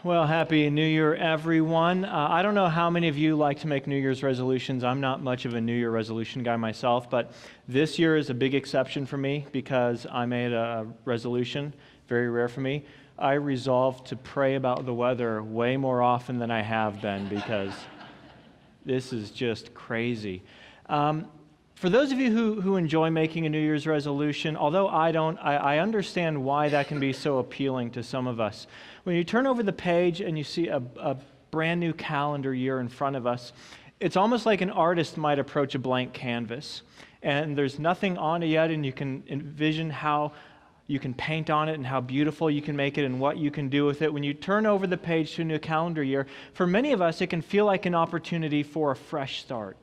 Well, Happy New Year, everyone. I don't know how many of you like to make New Year's resolutions. I'm not much of a New Year resolution guy myself, but this year is a big exception for me because I made a resolution, very rare for me. I resolved to pray about the weather way more often than I have been because this is just crazy. For those of you who enjoy making a New Year's resolution, although I don't, I understand why that can be so appealing to some of us. When you turn over the page and you see a brand new calendar year in front of us, it's almost like an artist might approach a blank canvas. And there's nothing on it yet, and you can envision how you can paint on it and how beautiful you can make it and what you can do with it. When you turn over the page to a new calendar year, for many of us, it can feel like an opportunity for a fresh start.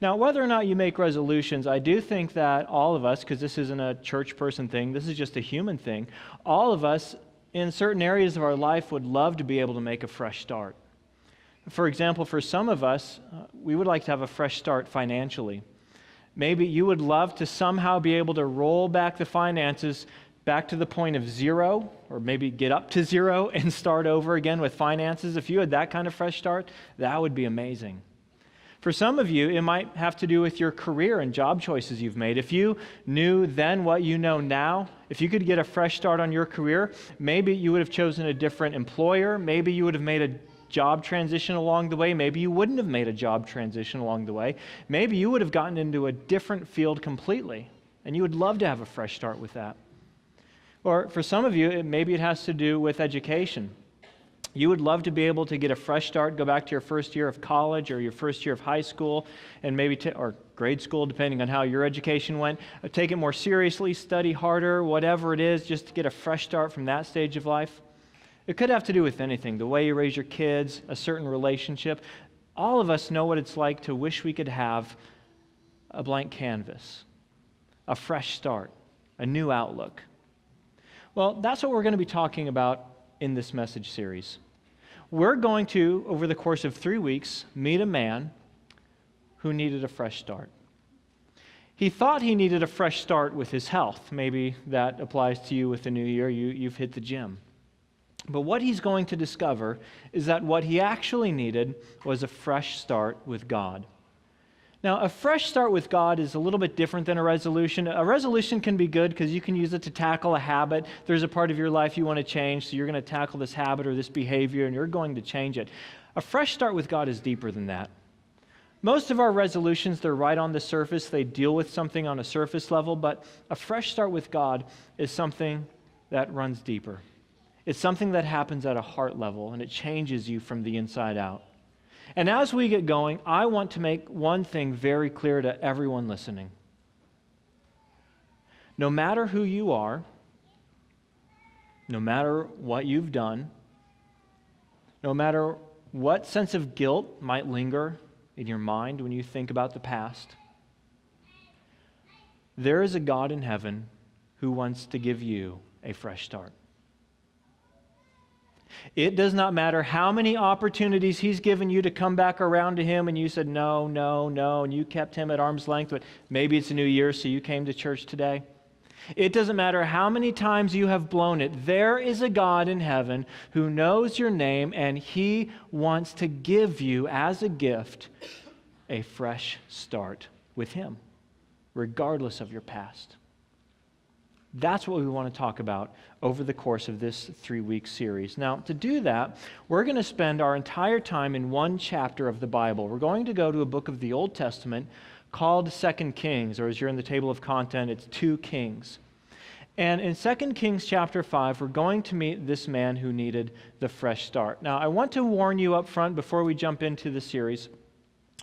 Now, whether or not you make resolutions, I do think that all of us, because this isn't a church person thing, this is just a human thing, all of us in certain areas of our life would love to be able to make a fresh start. For example, for some of us, we would like to have a fresh start financially. Maybe you would love to somehow be able to roll back the finances back to the point of zero, or maybe get up to zero and start over again with finances. If you had that kind of fresh start, that would be amazing. For some of you, it might have to do with your career and job choices you've made. If you knew then what you know now, if you could get a fresh start on your career, maybe you would have chosen a different employer. Maybe you would have made a job transition along the way. Maybe you wouldn't have made a job transition along the way. Maybe you would have gotten into a different field completely, and you would love to have a fresh start with that. Or for some of you, maybe it has to do with education. You would love to be able to get a fresh start, go back to your first year of college or your first year of high school, and maybe or grade school, depending on how your education went. Take it more seriously, study harder, whatever it is, just to get a fresh start from that stage of life. It could have to do with anything, the way you raise your kids, a certain relationship. All of us know what it's like to wish we could have a blank canvas, a fresh start, a new outlook. Well, that's what we're going to be talking about in this message series. We're going to, over the course of 3 weeks, meet a man who needed a fresh start. He thought he needed a fresh start with his health. Maybe that applies to you with the new year. You've hit the gym. But what he's going to discover is that what he actually needed was a fresh start with God. Now, a fresh start with God is a little bit different than a resolution. A resolution can be good because you can use it to tackle a habit. There's a part of your life you want to change, so you're going to tackle this habit or this behavior, and you're going to change it. A fresh start with God is deeper than that. Most of our resolutions, they're right on the surface. They deal with something on a surface level, but a fresh start with God is something that runs deeper. It's something that happens at a heart level, and it changes you from the inside out. And as we get going, I want to make one thing very clear to everyone listening. No matter who you are, no matter what you've done, no matter what sense of guilt might linger in your mind when you think about the past, there is a God in heaven who wants to give you a fresh start. It does not matter how many opportunities he's given you to come back around to him and you said no, no, no, and you kept him at arm's length, but maybe it's a new year, so you came to church today. It doesn't matter how many times you have blown it. There is a God in heaven who knows your name, and he wants to give you as a gift a fresh start with him, regardless of your past. That's what we want to talk about over the course of this 3-week series. Now, to do that, we're going to spend our entire time in one chapter of the Bible. We're going to go to a book of the Old Testament called 2 Kings, or as you're in the table of content, it's 2 Kings. And in 2 Kings chapter 5, we're going to meet this man who needed the fresh start. Now, I want to warn you up front before we jump into the series.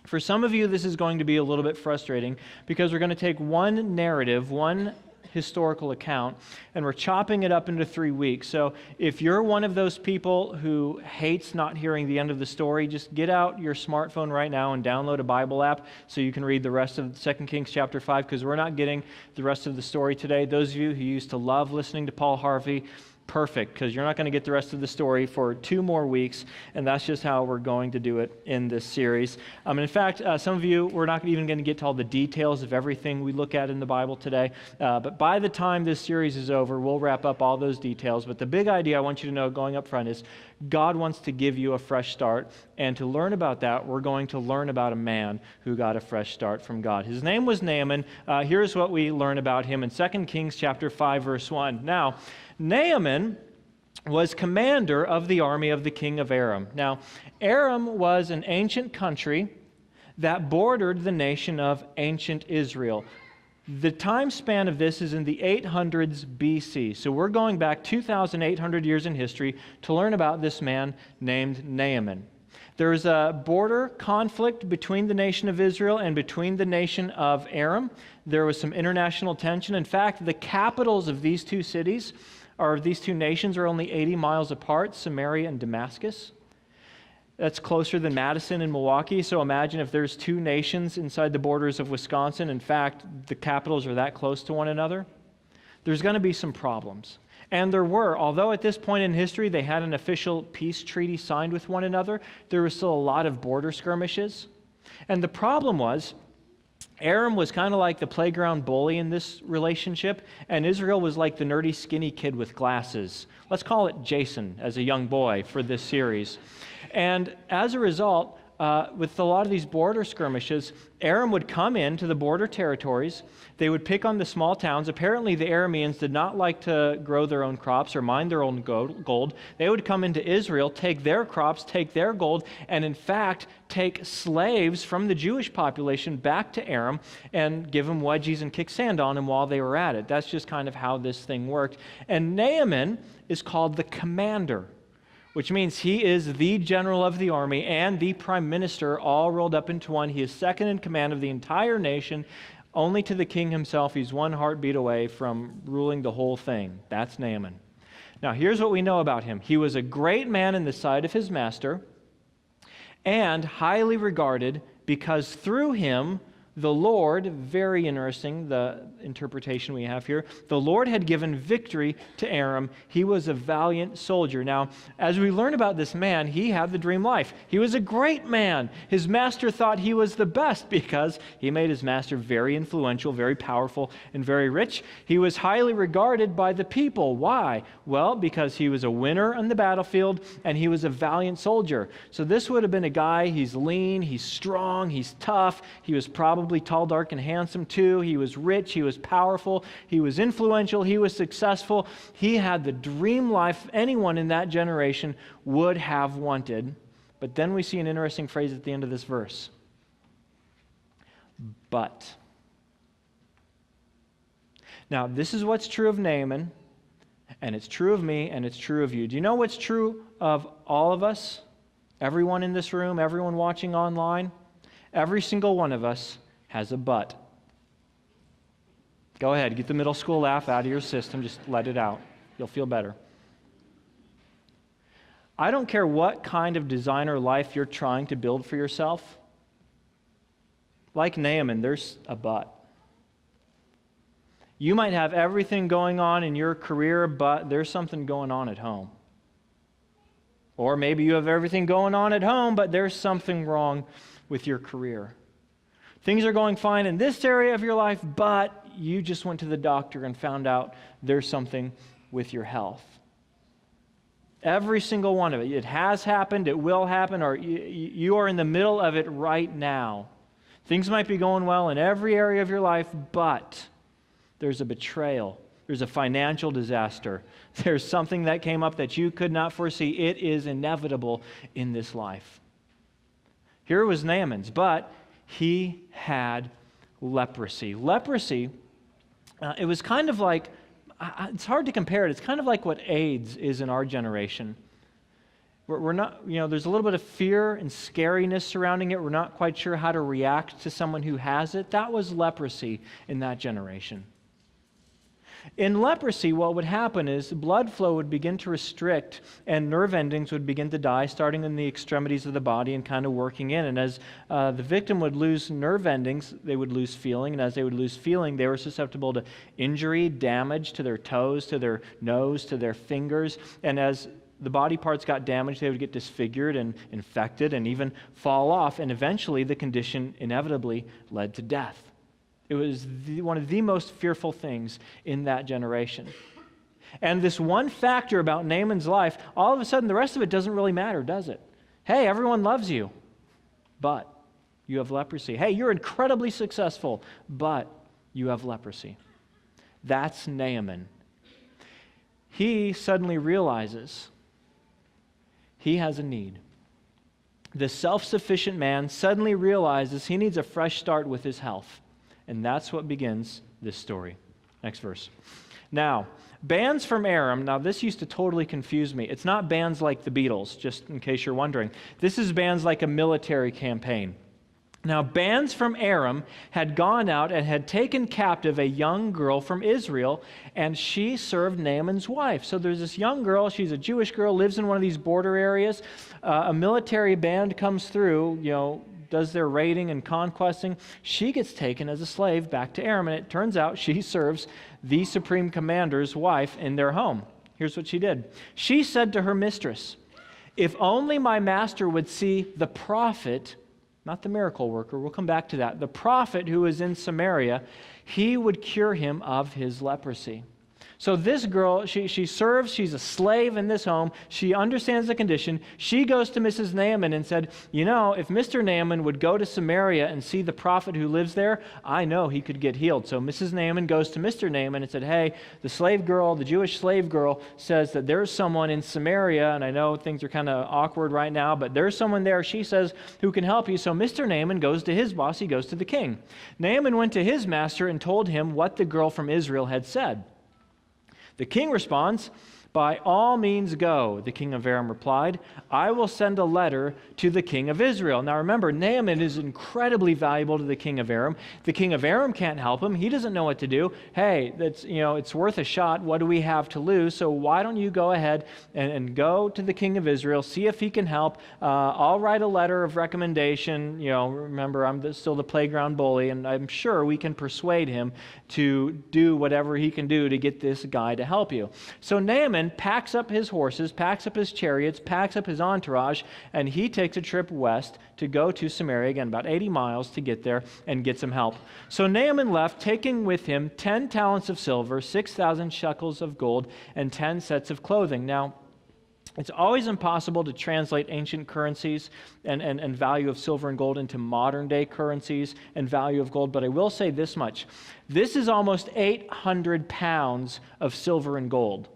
For some of you, this is going to be a little bit frustrating because we're going to take one narrative, one historical account, and we're chopping it up into 3 weeks. So if you're one of those people who hates not hearing the end of the story, just get out your smartphone right now and download a Bible app so you can read the rest of 2 Kings chapter 5, because we're not getting the rest of the story today. Those of you who used to love listening to Paul Harvey, perfect, because you're not going to get the rest of the story for 2 more weeks, and that's just how we're going to do it in this series. In fact, some of you, we're not even going to get to all the details of everything we look at in the Bible today, but by the time this series is over, we'll wrap up all those details. But the big idea I want you to know going up front is God wants to give you a fresh start, and to learn about that, we're going to learn about a man who got a fresh start from God. His name was Naaman. Here's what we learn about him in 2 Kings chapter 5, verse 1. Now, Naaman was commander of the army of the king of Aram. Now, Aram was an ancient country that bordered the nation of ancient Israel. The time span of this is in the 800s BC. So we're going back 2,800 years in history to learn about this man named Naaman. There was a border conflict between the nation of Israel and between the nation of Aram. There was some international tension. In fact, the capitals of these two cities, or these two nations, are only 80 miles apart, Samaria and Damascus. That's closer than Madison and Milwaukee. So imagine if there's 2 nations inside the borders of Wisconsin. In fact, the capitals are that close to one another. There's going to be some problems. And there were. Although at this point in history they had an official peace treaty signed with one another, there was still a lot of border skirmishes. And the problem was, Aram was kind of like the playground bully in this relationship, and Israel was like the nerdy skinny kid with glasses. Let's call it Jason as a young boy for this series. And as a result, with a lot of these border skirmishes, Aram would come into the border territories. They would pick on the small towns. Apparently, the Arameans did not like to grow their own crops or mine their own gold. They would come into Israel, take their crops, take their gold, and in fact, take slaves from the Jewish population back to Aram and give them wedgies and kick sand on them while they were at it. That's just kind of how this thing worked. And Naaman is called the commander, which means he is the general of the army and the prime minister all rolled up into one. He is second in command of the entire nation. Only to the king himself, he's one heartbeat away from ruling the whole thing. That's Naaman. Now, here's what we know about him. He was a great man in the sight of his master and highly regarded because through him, the Lord, very interesting, the interpretation we have here, the Lord had given victory to Aram. He was a valiant soldier. Now, as we learn about this man, he had the dream life. He was a great man. His master thought he was the best because he made his master very influential, very powerful, and very rich. He was highly regarded by the people. Why? Well, because he was a winner on the battlefield and he was a valiant soldier. So this would have been a guy, he's lean, he's strong, he's tough, he was probably tall, dark, and handsome too. He was rich, he was powerful, he was influential, he was successful. He had the dream life anyone in that generation would have wanted. But then we see an interesting phrase at the end of this verse. But. Now, this is what's true of Naaman, and it's true of me, and it's true of you. Do you know what's true of all of us? Everyone in this room, everyone watching online? Every single one of us has a but. Go ahead, get the middle school laugh out of your system. Just let it out. You'll feel better. I don't care what kind of designer life you're trying to build for yourself. Like Naaman, there's a but. You might have everything going on in your career, but there's something going on at home. Or maybe you have everything going on at home, but there's something wrong with your career. Things are going fine in this area of your life, but you just went to the doctor and found out there's something with your health. Every single one of it. It has happened, it will happen, or you are in the middle of it right now. Things might be going well in every area of your life, but there's a betrayal. There's a financial disaster. There's something that came up that you could not foresee. It is inevitable in this life. Here was Naaman's, but he had leprosy. Leprosy, it was kind of like, it's hard to compare it. It's kind of like what AIDS is in our generation. We're not, there's a little bit of fear and scariness surrounding it. We're not quite sure how to react to someone who has it. That was leprosy in that generation. In leprosy, what would happen is blood flow would begin to restrict and nerve endings would begin to die, starting in the extremities of the body and kind of working in. And as the victim would lose nerve endings, they would lose feeling. And as they would lose feeling, they were susceptible to injury, damage to their toes, to their nose, to their fingers. And as the body parts got damaged, they would get disfigured and infected and even fall off. And eventually, the condition inevitably led to death. It was one of the most fearful things in that generation. And this one factor about Naaman's life, all of a sudden the rest of it doesn't really matter, does it? Hey, everyone loves you, but you have leprosy. Hey, you're incredibly successful, but you have leprosy. That's Naaman. He suddenly realizes he has a need. The self-sufficient man suddenly realizes he needs a fresh start with his health. And that's what begins this story. Next verse. Now, bands from Aram, now this used to totally confuse me. It's not bands like the Beatles, just in case you're wondering. This is bands like a military campaign. Now, bands from Aram had gone out and had taken captive a young girl from Israel, and she served Naaman's wife. So there's this young girl, she's a Jewish girl, lives in one of these border areas. A military band comes through, does their raiding and conquesting. She gets taken as a slave back to Aram, and it turns out she serves the supreme commander's wife in their home. Here's what she did. She said to her mistress, "If only my master would see the prophet," not the miracle worker, we'll come back to that, "the prophet who is in Samaria, he would cure him of his leprosy." So this girl, she serves, she's a slave in this home. She understands the condition. She goes to Mrs. Naaman and said, if Mr. Naaman would go to Samaria and see the prophet who lives there, I know he could get healed. So Mrs. Naaman goes to Mr. Naaman and said, hey, the slave girl, the Jewish slave girl says that there's someone in Samaria, and I know things are kind of awkward right now, but there's someone there, she says, who can help you. So Mr. Naaman goes to his boss, he goes to the king. Naaman went to his master and told him what the girl from Israel had said. The king responds, "By all means go," the king of Aram replied. "I will send a letter to the king of Israel." Now remember, Naaman is incredibly valuable to the king of Aram. The king of Aram can't help him. He doesn't know what to do. Hey, it's worth a shot. What do we have to lose? So why don't you go ahead and go to the king of Israel, see if he can help. I'll write a letter of recommendation. Remember, I'm still the playground bully, and I'm sure we can persuade him to do whatever he can do to get this guy to help you. So Naaman packs up his horses, packs up his chariots, packs up his entourage, and he takes a trip west to go to Samaria, again, about 80 miles to get there and get some help. So Naaman left, taking with him 10 talents of silver, 6,000 shekels of gold, and 10 sets of clothing. Now, it's always impossible to translate ancient currencies and value of silver and gold into modern-day currencies and value of gold, but I will say this much. This is almost 800 pounds of silver and gold.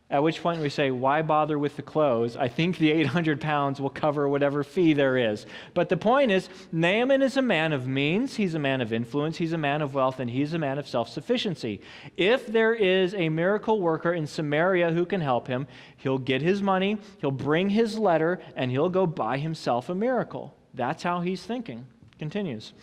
At which point we say, why bother with the clothes? I think the 800 pounds will cover whatever fee there is. But the point is, Naaman is a man of means, he's a man of influence, he's a man of wealth, and he's a man of self-sufficiency. If there is a miracle worker in Samaria who can help him, he'll get his money, he'll bring his letter, and he'll go buy himself a miracle. That's how he's thinking. Continues.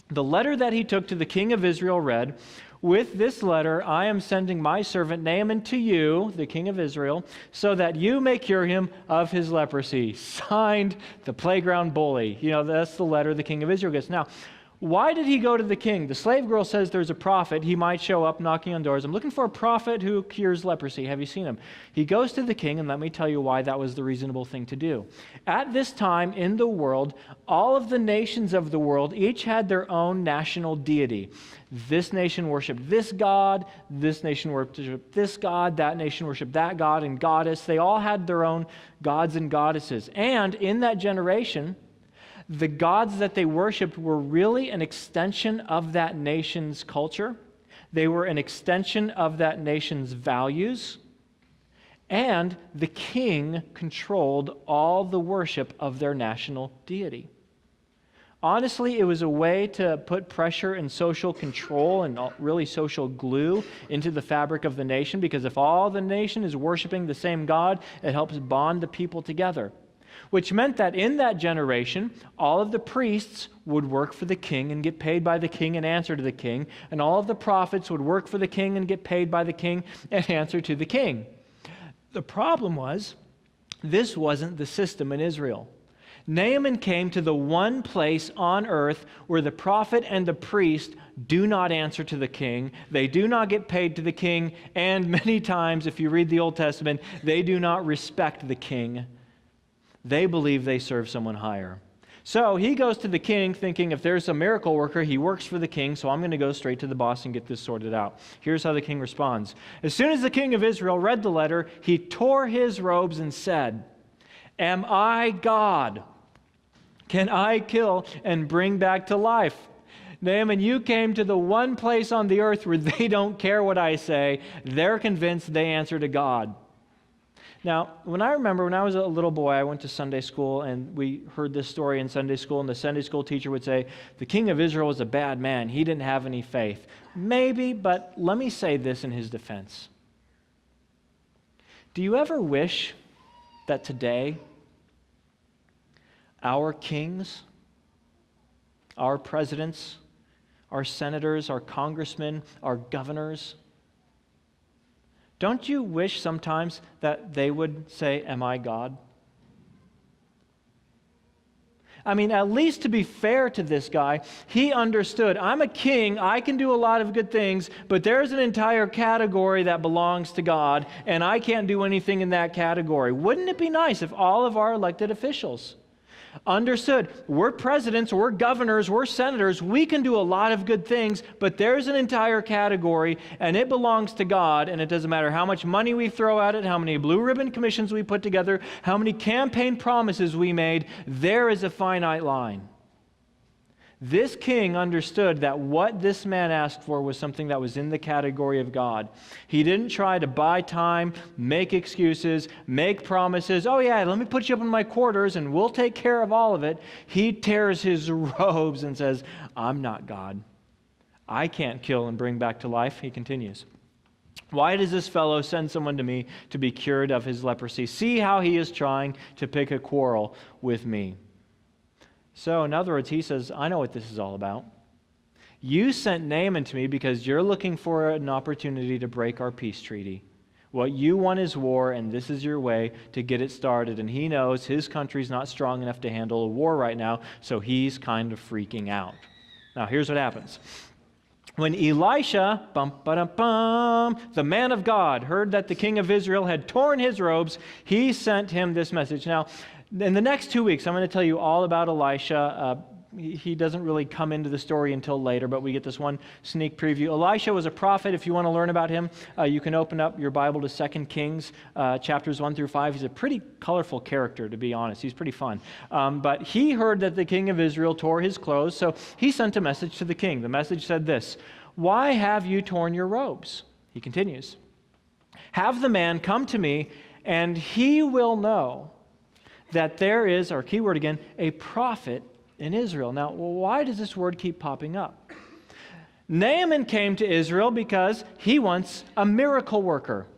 The letter that he took to the king of Israel read, "With this letter, I am sending my servant Naaman to you, the king of Israel, so that you may cure him of his leprosy." Signed, the playground bully. That's the letter the king of Israel gets. Now, why did he go to the king? The slave girl says there's a prophet. He might show up knocking on doors. I'm looking for a prophet who cures leprosy. Have you seen him? He goes to the king, and let me tell you why that was the reasonable thing to do. At this time in the world, all of the nations of the world each had their own national deity. This nation worshiped this god, this nation worshiped this god, that nation worshiped that god and goddess. They all had their own gods and goddesses. And in that generation, the gods that they worshiped were really an extension of that nation's culture. They were an extension of that nation's values. And the king controlled all the worship of their national deity. Honestly, it was a way to put pressure and social control and really social glue into the fabric of the nation, because if all the nation is worshiping the same God, it helps bond the people together. which meant that in that generation, all of the priests would work for the king and get paid by the king and answer to the king, and all of the prophets would work for the king and get paid by the king and answer to the king. The problem was, this wasn't the system in Israel. Naaman came to the one place on earth where the prophet and the priest do not answer to the king, they do not get paid to the king, and many times, if you read the Old Testament, they do not respect the king. They believe they serve someone higher. So he goes to the king thinking if there's a miracle worker, he works for the king, so I'm going to go straight to the boss and get this sorted out. Here's how the king responds. As soon as the king of Israel read the letter, he tore his robes and said, "Am I God? Can I kill and bring back to life? Naaman, you came to the one place on the earth where they don't care what I say. They're convinced they answer to God." Now, when I was a little boy, I went to Sunday school, and we heard this story in Sunday school, and the Sunday school teacher would say, the king of Israel was a bad man. He didn't have any faith. Maybe, but let me say this in his defense. Do you ever wish that today our kings, our presidents, our senators, our congressmen, our governors, don't you wish sometimes that they would say, "Am I God?" I mean, at least to be fair to this guy, he understood, I'm a king, I can do a lot of good things, but there's an entire category that belongs to God, and I can't do anything in that category. Wouldn't it be nice if all of our elected officials understood, we're presidents, we're governors, we're senators, we can do a lot of good things, but there's an entire category, and it belongs to God, and it doesn't matter how much money we throw at it, how many blue ribbon commissions we put together, how many campaign promises we made, there is a finite line. This king understood that what this man asked for was something that was in the category of God. He didn't try to buy time, make excuses, make promises. Oh yeah, let me put you up in my quarters and we'll take care of all of it. He tears his robes and says, I'm not God. I can't kill and bring back to life. He continues. Why does this fellow send someone to me to be cured of his leprosy? See how he is trying to pick a quarrel with me. So, in other words, he says, I know what this is all about. You sent Naaman to me because you're looking for an opportunity to break our peace treaty. What you want is war, and this is your way to get it started. And he knows his country's not strong enough to handle a war right now, so he's kind of freaking out. Now, here's what happens. When Elisha, the man of God, heard that the king of Israel had torn his robes, he sent him this message. Now, in the next 2 weeks, I'm going to tell you all about Elisha. He doesn't really come into the story until later, but we get this one sneak preview. Elisha was a prophet. If you want to learn about him, you can open up your Bible to 2 Kings, chapters 1 through 5. He's a pretty colorful character, to be honest. He's pretty fun. But he heard that the king of Israel tore his clothes, so he sent a message to the king. The message said this, "Why have you torn your robes?" He continues, "Have the man come to me, and he will know that there is," our key word again, "a prophet in Israel." Now, why does this word keep popping up? Naaman came to Israel because he wants a miracle worker.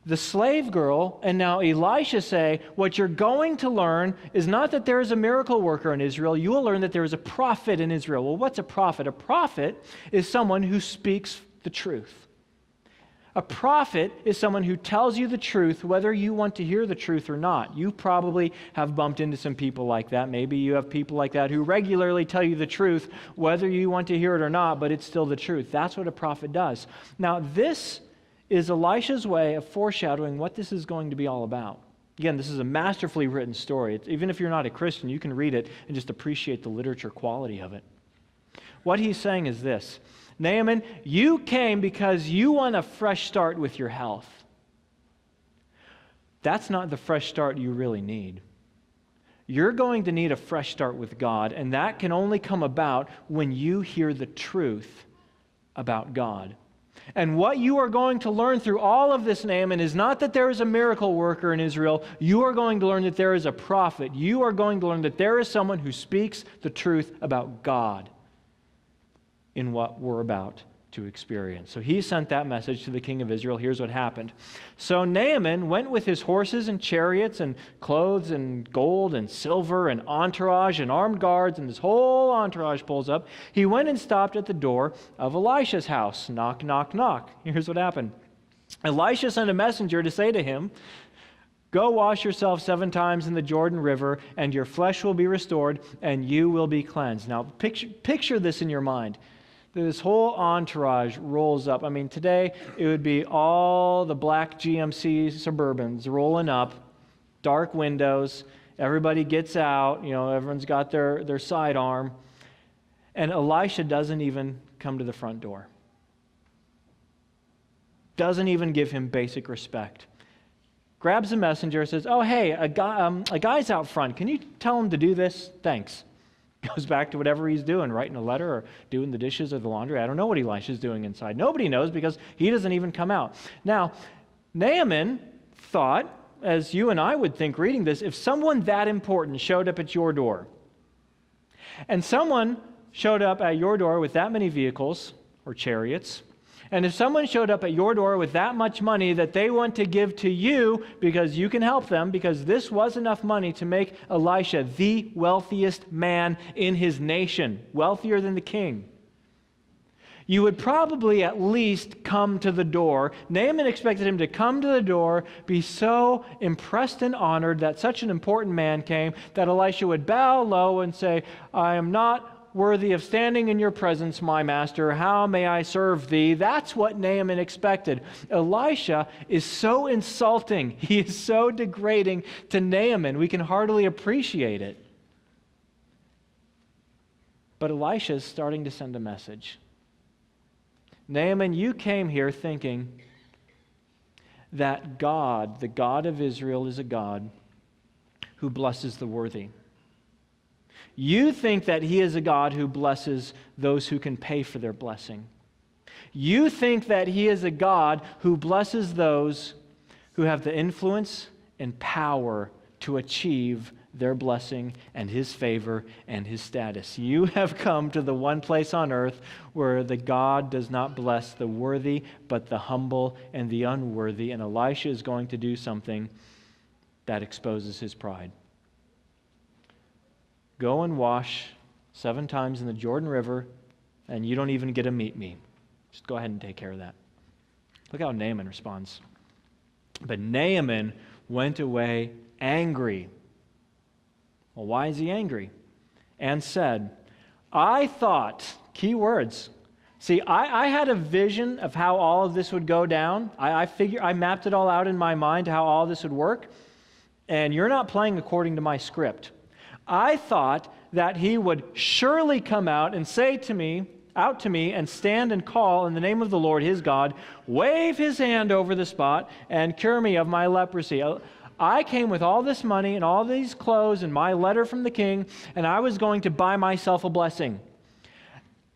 The slave girl and now Elisha say, what you're going to learn is not that there is a miracle worker in Israel, you will learn that there is a prophet in Israel. Well, what's a prophet? A prophet is someone who speaks the truth. A prophet is someone who tells you the truth whether you want to hear the truth or not. You probably have bumped into some people like that. Maybe you have people like that who regularly tell you the truth whether you want to hear it or not, but it's still the truth. That's what a prophet does. Now, this is Elisha's way of foreshadowing what this is going to be all about. Again, this is a masterfully written story. Even if you're not a Christian, you can read it and just appreciate the literature quality of it. What he's saying is this. Naaman, you came because you want a fresh start with your health. That's not the fresh start you really need. You're going to need a fresh start with God, and that can only come about when you hear the truth about God. And what you are going to learn through all of this, Naaman, is not that there is a miracle worker in Israel. You are going to learn that there is a prophet. You are going to learn that there is someone who speaks the truth about God in what we're about to experience. So he sent that message to the king of Israel. Here's what happened. So Naaman went with his horses and chariots and clothes and gold and silver and entourage and armed guards, and this whole entourage pulls up. He went and stopped at the door of Elisha's house. Knock, knock, knock. Here's what happened. Elisha sent a messenger to say to him, "Go wash yourself 7 times in the Jordan River, and your flesh will be restored, and you will be cleansed." Now, picture this in your mind. This whole entourage rolls up. I mean, today it would be all the black GMC Suburbans rolling up, dark windows. Everybody gets out. Everyone's got their sidearm. And Elisha doesn't even come to the front door. Doesn't even give him basic respect. Grabs a messenger, says, "Oh, hey, a guy's out front. Can you tell him to do this? Thanks." Goes back to whatever he's doing, writing a letter or doing the dishes or the laundry. I don't know what Elisha's doing inside. Nobody knows because he doesn't even come out. Now, Naaman thought, as you and I would think reading this, if someone that important showed up at your door, and someone showed up at your door with that many vehicles or chariots, and if someone showed up at your door with that much money that they want to give to you because you can help them, because this was enough money to make Elisha the wealthiest man in his nation, wealthier than the king, you would probably at least come to the door. Naaman expected him to come to the door, be so impressed and honored that such an important man came, that Elisha would bow low and say, "I am not worthy of standing in your presence, my master. How may I serve thee?" That's what Naaman expected. Elisha is so insulting. He is so degrading to Naaman. We can hardly appreciate it. But Elisha is starting to send a message. Naaman, you came here thinking that God, the God of Israel, is a God who blesses the worthy. You think that he is a God who blesses those who can pay for their blessing. You think that he is a God who blesses those who have the influence and power to achieve their blessing and his favor and his status. You have come to the one place on earth where the God does not bless the worthy, but the humble and the unworthy. And Elisha is going to do something that exposes his pride. Go and wash 7 times in the Jordan River, and you don't even get to meet me. Just go ahead and take care of that. Look how Naaman responds. But Naaman went away angry. Well, why is he angry? And said, "I thought," key words. See, I had a vision of how all of this would go down. I mapped it all out in my mind how all this would work. And you're not playing according to my script. I thought that he would surely come out and say to me, and stand and call in the name of the Lord his God, wave his hand over the spot, and cure me of my leprosy. I came with all this money and all these clothes and my letter from the king, and I was going to buy myself a blessing.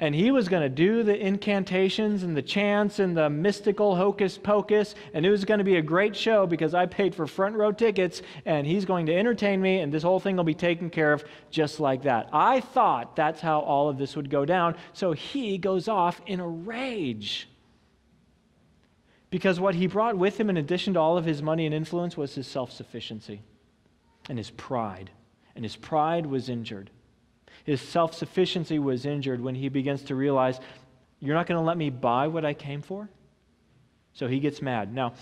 And he was going to do the incantations and the chants and the mystical hocus pocus, and it was going to be a great show because I paid for front row tickets, and he's going to entertain me, and this whole thing will be taken care of just like that. I thought that's how all of this would go down, so he goes off in a rage. Because what he brought with him in addition to all of his money and influence was his self-sufficiency and his pride. And his pride was injured. His self-sufficiency was injured when he begins to realize, you're not going to let me buy what I came for? So he gets mad. Now,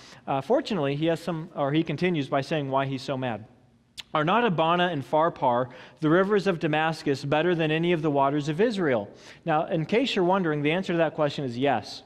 fortunately, he continues by saying why he's so mad. Are not Abana and Pharpar, the rivers of Damascus, better than any of the waters of Israel? Now, in case you're wondering, the answer to that question is yes.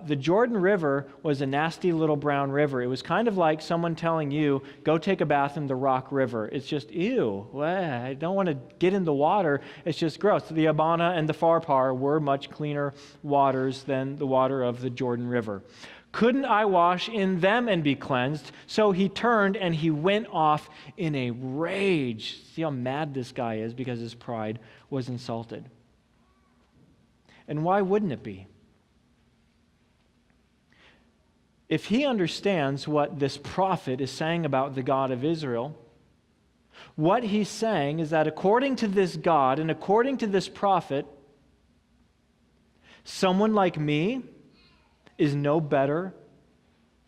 The Jordan River was a nasty little brown river. It was kind of like someone telling you, go take a bath in the Rock River. It's just, ew, I don't want to get in the water. It's just gross. The Abana and the Pharpar were much cleaner waters than the water of the Jordan River. Couldn't I wash in them and be cleansed? So he turned and he went off in a rage. See how mad this guy is because his pride was insulted. And why wouldn't it be? If he understands what this prophet is saying about the God of Israel, what he's saying is that according to this God and according to this prophet, Someone like me is no better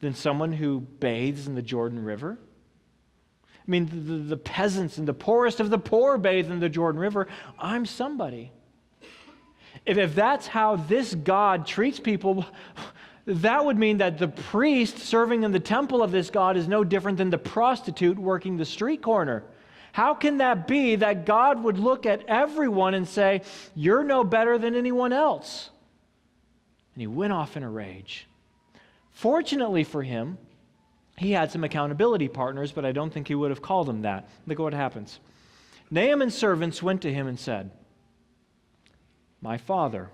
than someone who bathes in the Jordan River? I mean, the peasants and the poorest of the poor bathe in the Jordan River. I'm somebody. If that's how this God treats people, that would mean that the priest serving in the temple of this God is no different than the prostitute working the street corner. How can that be that God would look at everyone and say, you're no better than anyone else? And he went off in a rage. Fortunately for him, he had some accountability partners, but I don't think he would have called them that. Look at what happens. Naaman's servants went to him and said, my father,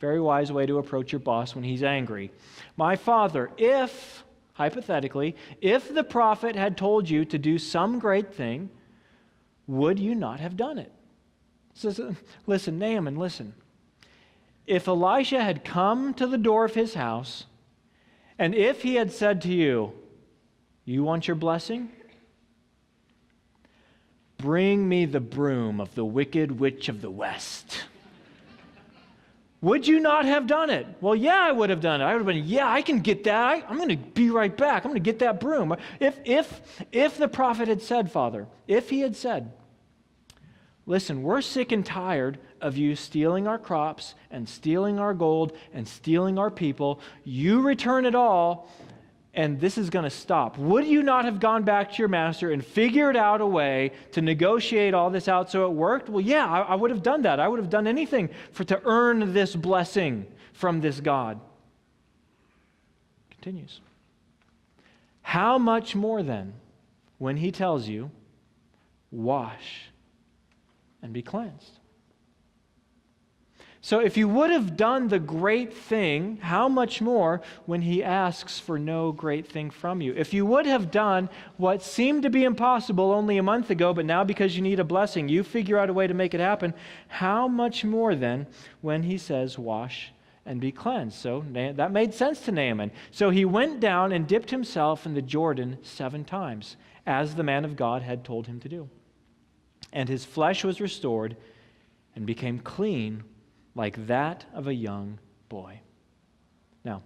very wise way to approach your boss when he's angry. My father, hypothetically, if the prophet had told you to do some great thing, would you not have done it? Says, listen, Naaman, listen. If Elisha had come to the door of his house, and if he had said to you, you want your blessing? Bring me the broom of the wicked witch of the west. Would you not have done it? Well, yeah, I would have done it. I would have been, yeah, I can get that. I'm going to be right back. I'm going to get that broom. If the prophet had said, Father, if he had said, listen, we're sick and tired of you stealing our crops and stealing our gold and stealing our people. You return it all, and this is going to stop. Would you not have gone back to your master and figured out a way to negotiate all this out so it worked? Well, yeah, I would have done that. I would have done anything to earn this blessing from this God. Continues. How much more then when he tells you, wash and be cleansed? So if you would have done the great thing, how much more when he asks for no great thing from you? If you would have done what seemed to be impossible only a month ago, but now because you need a blessing, you figure out a way to make it happen, how much more then when he says, wash and be cleansed? So that made sense to Naaman. So he went down and dipped himself in the Jordan 7 times, as the man of God had told him to do. And his flesh was restored and became clean like that of a young boy. Now,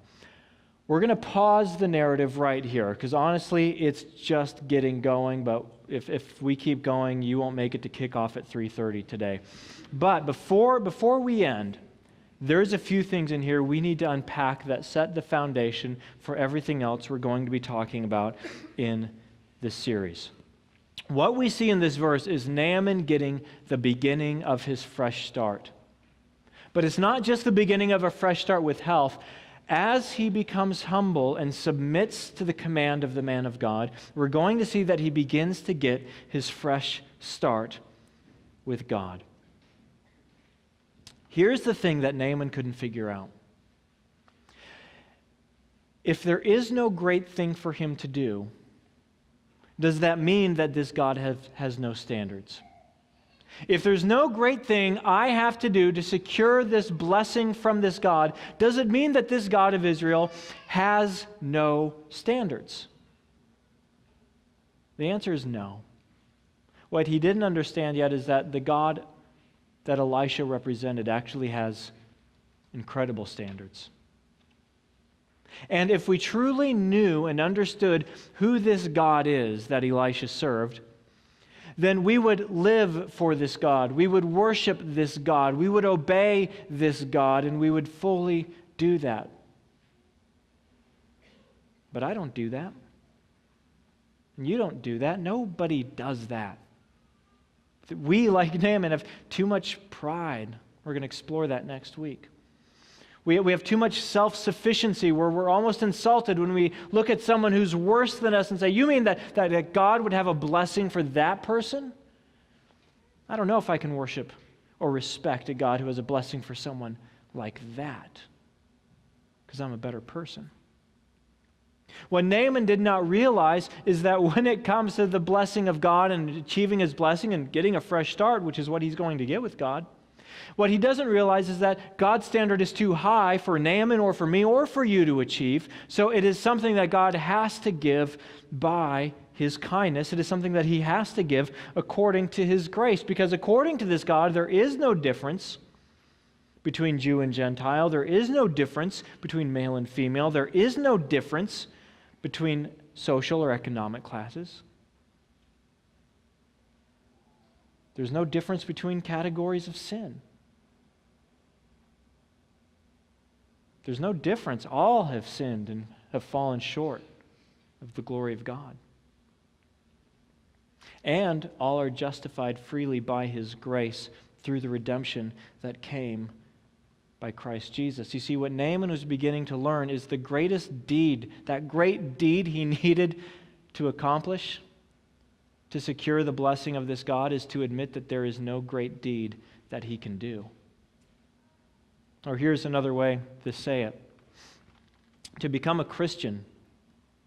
we're going to pause the narrative right here, because honestly, it's just getting going, but if we keep going, you won't make it to kickoff at 3:30 today. But before we end, there's a few things in here we need to unpack that set the foundation for everything else we're going to be talking about in this series. What we see in this verse is Naaman getting the beginning of his fresh start. But it's not just the beginning of a fresh start with health. As he becomes humble and submits to the command of the man of God, we're going to see that he begins to get his fresh start with God. Here's the thing that Naaman couldn't figure out. If there is no great thing for him to do, does that mean that this God has no standards? If there's no great thing I have to do to secure this blessing from this God, does it mean that this God of Israel has no standards? The answer is no. What he didn't understand yet is that the God that Elisha represented actually has incredible standards. And if we truly knew and understood who this God is that Elisha served, then we would live for this God. We would worship this God. We would obey this God, and we would fully do that. But I don't do that. And you don't do that. Nobody does that. We, like Naaman, have too much pride. We're going to explore that next week. We have too much self-sufficiency where we're almost insulted when we look at someone who's worse than us and say, you mean that God would have a blessing for that person? I don't know if I can worship or respect a God who has a blessing for someone like that, because I'm a better person. What Naaman did not realize is that when it comes to the blessing of God and achieving his blessing and getting a fresh start, which is what he's going to get with God, what he doesn't realize is that God's standard is too high for Naaman or for me or for you to achieve. So it is something that God has to give by his kindness. It is something that he has to give according to his grace. Because according to this God, there is no difference between Jew and Gentile. There is no difference between male and female. There is no difference between social or economic classes. There's no difference between categories of sin. There's no difference. All have sinned and have fallen short of the glory of God. And all are justified freely by His grace through the redemption that came by Christ Jesus. You see, what Naaman was beginning to learn is the greatest deed, that great deed he needed to accomplish to secure the blessing of this God is to admit that there is no great deed that he can do. Or here's another way to say it. To become a Christian,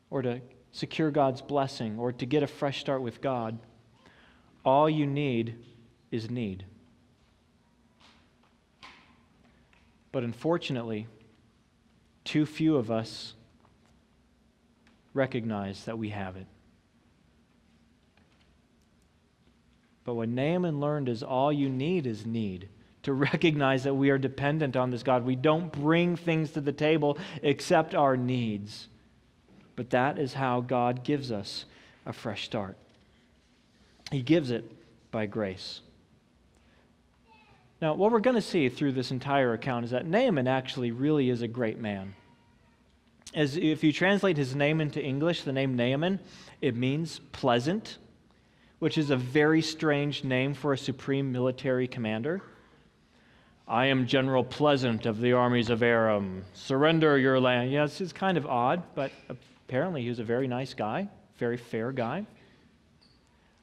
or to secure God's blessing, or to get a fresh start with God, all you need is need. But unfortunately, too few of us recognize that we have it. But what Naaman learned is all you need is need. To recognize that we are dependent on this God. We don't bring things to the table except our needs. But that is how God gives us a fresh start. He gives it by grace. Now, what we're going to see through this entire account is that Naaman actually really is a great man. As if you translate his name into English, the name Naaman, it means pleasant, which is a very strange name for a supreme military commander. I am General Pleasant of the armies of Aram. Surrender your land. Yeah, it's kind of odd, but apparently he was a very nice guy, very fair guy.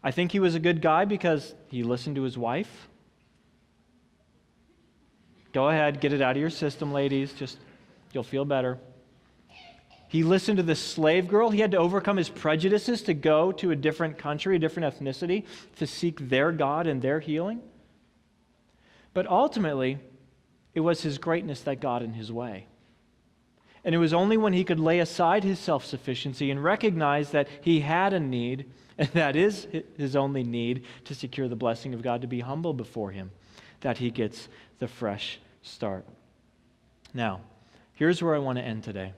I think he was a good guy because he listened to his wife. Go ahead, get it out of your system, ladies. You'll feel better. He listened to the slave girl. He had to overcome his prejudices to go to a different country, a different ethnicity, to seek their God and their healing. But ultimately, it was his greatness that got in his way. And it was only when he could lay aside his self-sufficiency and recognize that he had a need, and that is his only need to secure the blessing of God, to be humble before Him, that he gets the fresh start. Now, here's where I want to end today.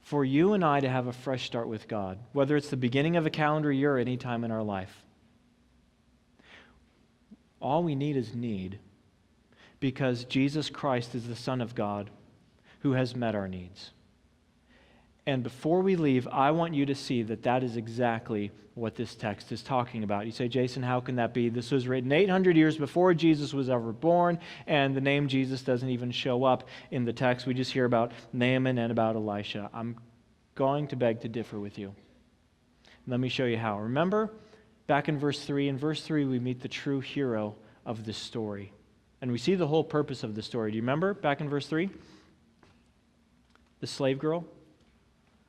For you and I to have a fresh start with God, whether it's the beginning of a calendar year or any time in our life, all we need is need, because Jesus Christ is the Son of God who has met our needs. And before we leave, I want you to see that that is exactly what this text is talking about. You say, Jason, how can that be? This was written 800 years before Jesus was ever born, and the name Jesus doesn't even show up in the text. We just hear about Naaman and about Elisha. I'm going to beg to differ with you. Let me show you how. Remember, back in verse 3, we meet the true hero of this story. And we see the whole purpose of the story. Do you remember back in verse 3? The slave girl.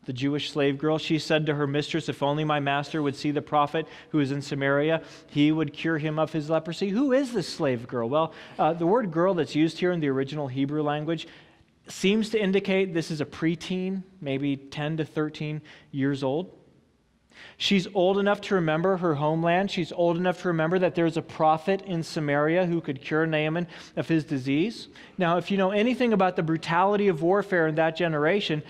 The Jewish slave girl, she said to her mistress, if only my master would see the prophet who is in Samaria, he would cure him of his leprosy. Who is this slave girl? Well, the word girl that's used here in the original Hebrew language seems to indicate this is a preteen, maybe 10 to 13 years old. She's old enough to remember her homeland. She's old enough to remember that there's a prophet in Samaria who could cure Naaman of his disease. Now, if you know anything about the brutality of warfare in that generation,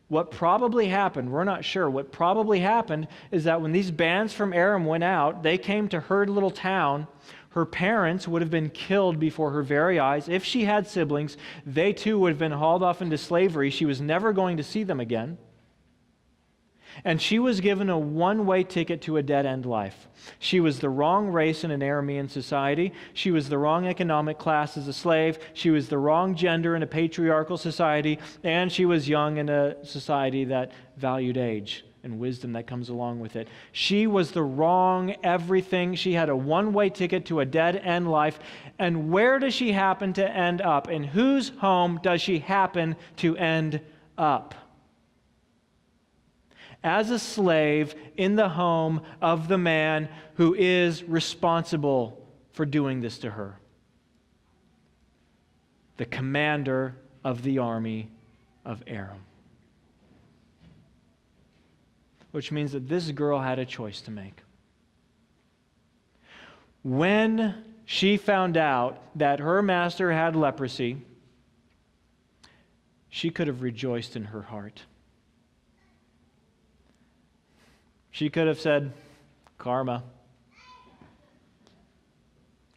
what probably happened, we're not sure, what probably happened is that when these bands from Aram went out, they came to her little town. Her parents would have been killed before her very eyes. If she had siblings, they too would have been hauled off into slavery. She was never going to see them again. And she was given a one-way ticket to a dead-end life. She was the wrong race in an Aramean society. She was the wrong economic class as a slave. She was the wrong gender in a patriarchal society. And she was young in a society that valued age and wisdom that comes along with it. She was the wrong everything. She had a one-way ticket to a dead-end life. And where does she happen to end up? In whose home does she happen to end up? As a slave in the home of the man who is responsible for doing this to her. The commander of the army of Aram. Which means that this girl had a choice to make. When she found out that her master had leprosy, she could have rejoiced in her heart. She could have said, karma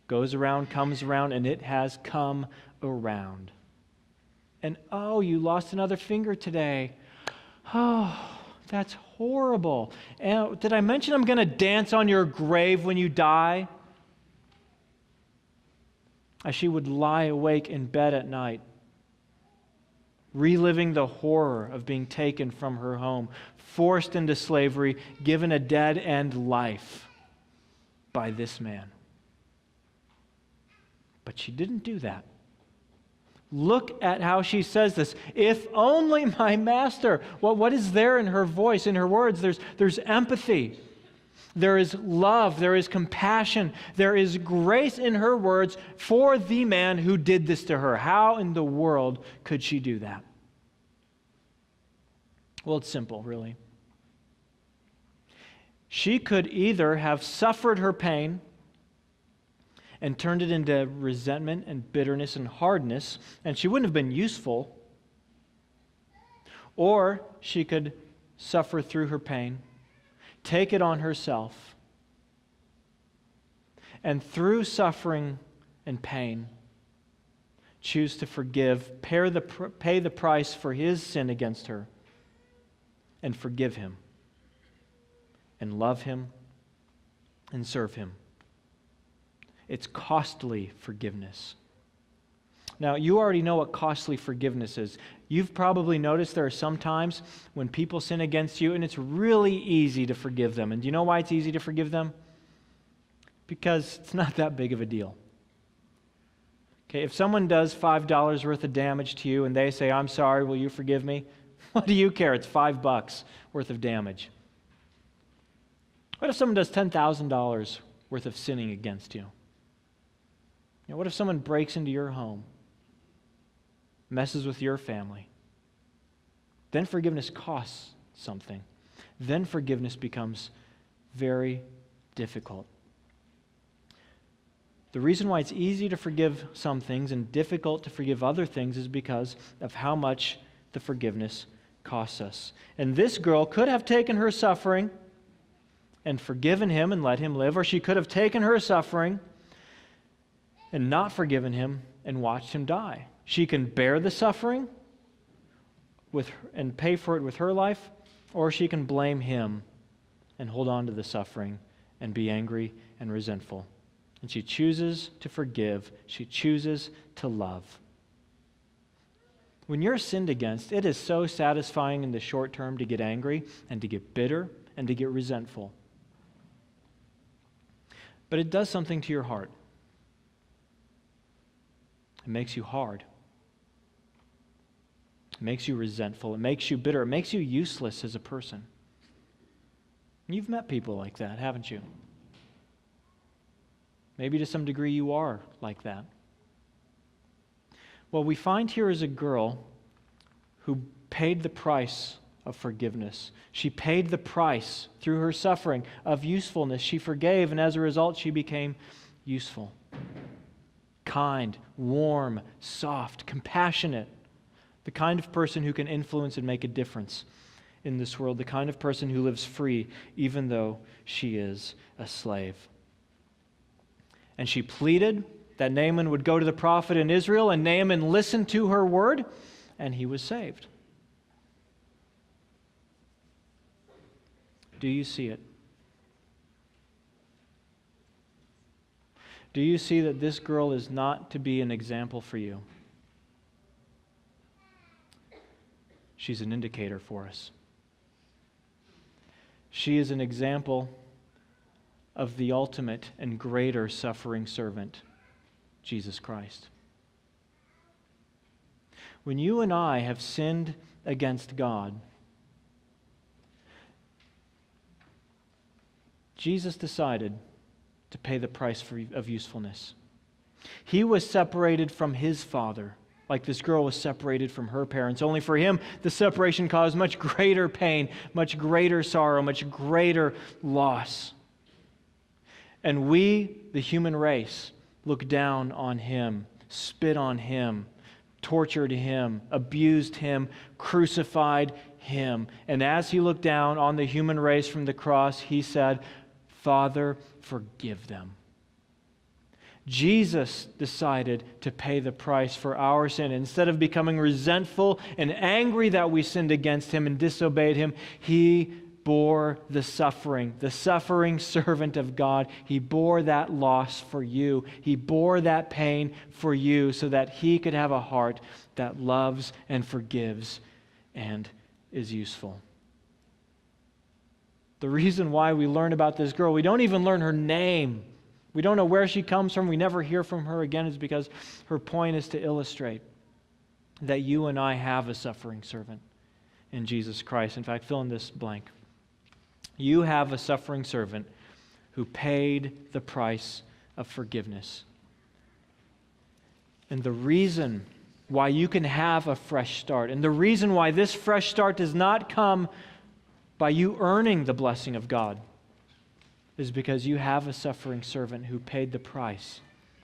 goes around, comes around, and it has come around. And oh, you lost another finger today. Oh, that's horrible. And did I mention I'm going to dance on your grave when you die? As she would lie awake in bed at night, reliving the horror of being taken from her home, forced into slavery, given a dead-end life by this man. But she didn't do that. Look at how she says this. If only my master. Well, what is there in her voice, in her words? There's empathy. There is love. There is compassion. There is grace in her words for the man who did this to her. How in the world could she do that? Well, it's simple, really. She could either have suffered her pain and turned it into resentment and bitterness and hardness, and she wouldn't have been useful. Or she could suffer through her pain, take it on herself, and through suffering and pain, choose to forgive, pay the price for his sin against her, and forgive him, and love him, and serve him. It's costly forgiveness. Now, you already know what costly forgiveness is. You've probably noticed there are some times when people sin against you, and it's really easy to forgive them. And do you know why it's easy to forgive them? Because it's not that big of a deal. Okay, if someone does $5 worth of damage to you and they say, I'm sorry, will you forgive me? What do you care? It's $5 worth of damage. What if someone does $10,000 worth of sinning against you? You know, what if someone breaks into your home, messes with your family? Then forgiveness costs something. Then forgiveness becomes very difficult. The reason why it's easy to forgive some things and difficult to forgive other things is because of how much the forgiveness costs us. And this girl could have taken her suffering and forgiven him and let him live, or she could have taken her suffering and not forgiven him and watched him die. She can bear the suffering and pay for it with her life, or she can blame him and hold on to the suffering and be angry and resentful. And she chooses to forgive. She chooses to love. When you're sinned against, it is so satisfying in the short term to get angry and to get bitter and to get resentful. But it does something to your heart. It makes you hard. It makes you resentful. It makes you bitter. It makes you useless as a person. You've met people like that, haven't you? Maybe to some degree you are like that. Well, we find here is a girl who paid the price of forgiveness. She paid the price through her suffering of usefulness. She forgave, and as a result, she became useful. Kind, warm, soft, compassionate. The kind of person who can influence and make a difference in this world. The kind of person who lives free even though she is a slave. And she pleaded that Naaman would go to the prophet in Israel, and Naaman listened to her word, and he was saved. Do you see it? Do you see that this girl is not to be an example for you? She's an indicator for us. She is an example of the ultimate and greater suffering servant, Jesus Christ. When you and I have sinned against God, Jesus decided to pay the price of usefulness. He was separated from his Father, like this girl was separated from her parents. Only for him, the separation caused much greater pain, much greater sorrow, much greater loss. And we, the human race, looked down on him, spit on him, tortured him, abused him, crucified him. And as he looked down on the human race from the cross, he said, Father, forgive them. Jesus decided to pay the price for our sin. Instead of becoming resentful and angry that we sinned against him and disobeyed him, he bore the suffering servant of God. He bore that loss for you. He bore that pain for you so that he could have a heart that loves and forgives and is useful. The reason why we learn about this girl, we don't even learn her name. We don't know where she comes from. We never hear from her again. Is because her point is to illustrate that you and I have a suffering servant in Jesus Christ. In fact, fill in this blank. You have a suffering servant who paid the price of forgiveness. And the reason why you can have a fresh start, and the reason why this fresh start does not come by you earning the blessing of God, is because you have a suffering servant who paid the price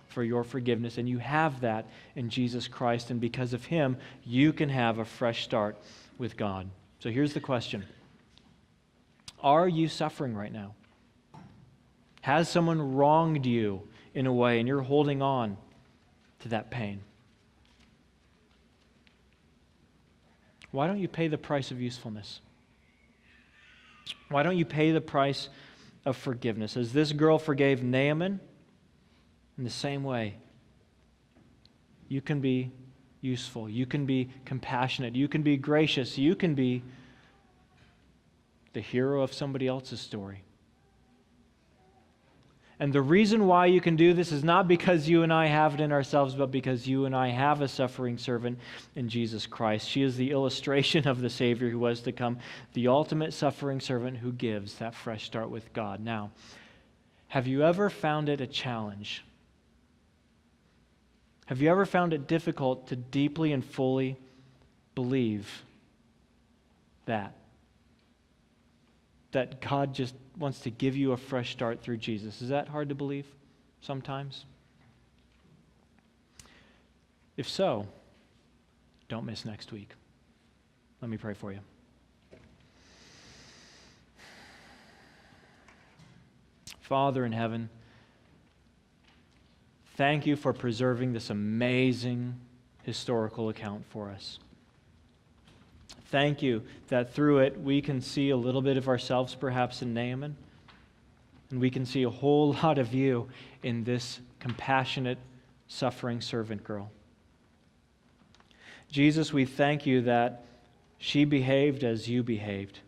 for your forgiveness, and you have that in Jesus Christ, and because of him, you can have a fresh start with God. So here's the question. Are you suffering right now? Has someone wronged you in a way, and you're holding on to that pain? Why don't you pay the price of usefulness? Why don't you pay the price of forgiveness? As this girl forgave Naaman, in the same way, you can be useful, you can be compassionate, you can be gracious, you can be the hero of somebody else's story. And the reason why you can do this is not because you and I have it in ourselves, but because you and I have a suffering servant in Jesus Christ. She is the illustration of the Savior who was to come, the ultimate suffering servant who gives that fresh start with God. Now, have you ever found it a challenge? Have you ever found it difficult to deeply and fully believe that God just wants to give you a fresh start through Jesus? Is that hard to believe sometimes? If so, don't miss next week. Let me pray for you. Father in heaven, thank you for preserving this amazing historical account for us. Thank you that through it we can see a little bit of ourselves perhaps in Naaman, and we can see a whole lot of you in this compassionate, suffering servant girl. Jesus, we thank you that she behaved as you behaved,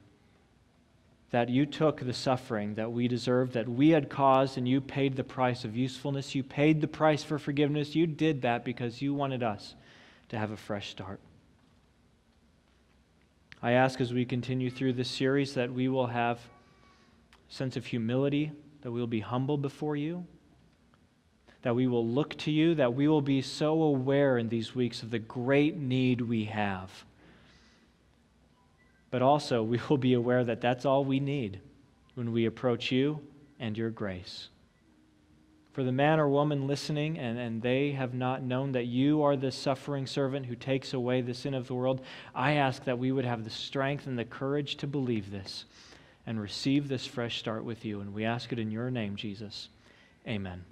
that you took the suffering that we deserved, that we had caused, and you paid the price of usefulness. You paid the price for forgiveness. You did that because you wanted us to have a fresh start. I ask as we continue through this series that we will have a sense of humility, that we will be humble before you, that we will look to you, that we will be so aware in these weeks of the great need we have. But also we will be aware that that's all we need when we approach you and your grace. For the man or woman listening and they have not known that you are the suffering servant who takes away the sin of the world, I ask that we would have the strength and the courage to believe this and receive this fresh start with you. And we ask it in your name, Jesus. Amen.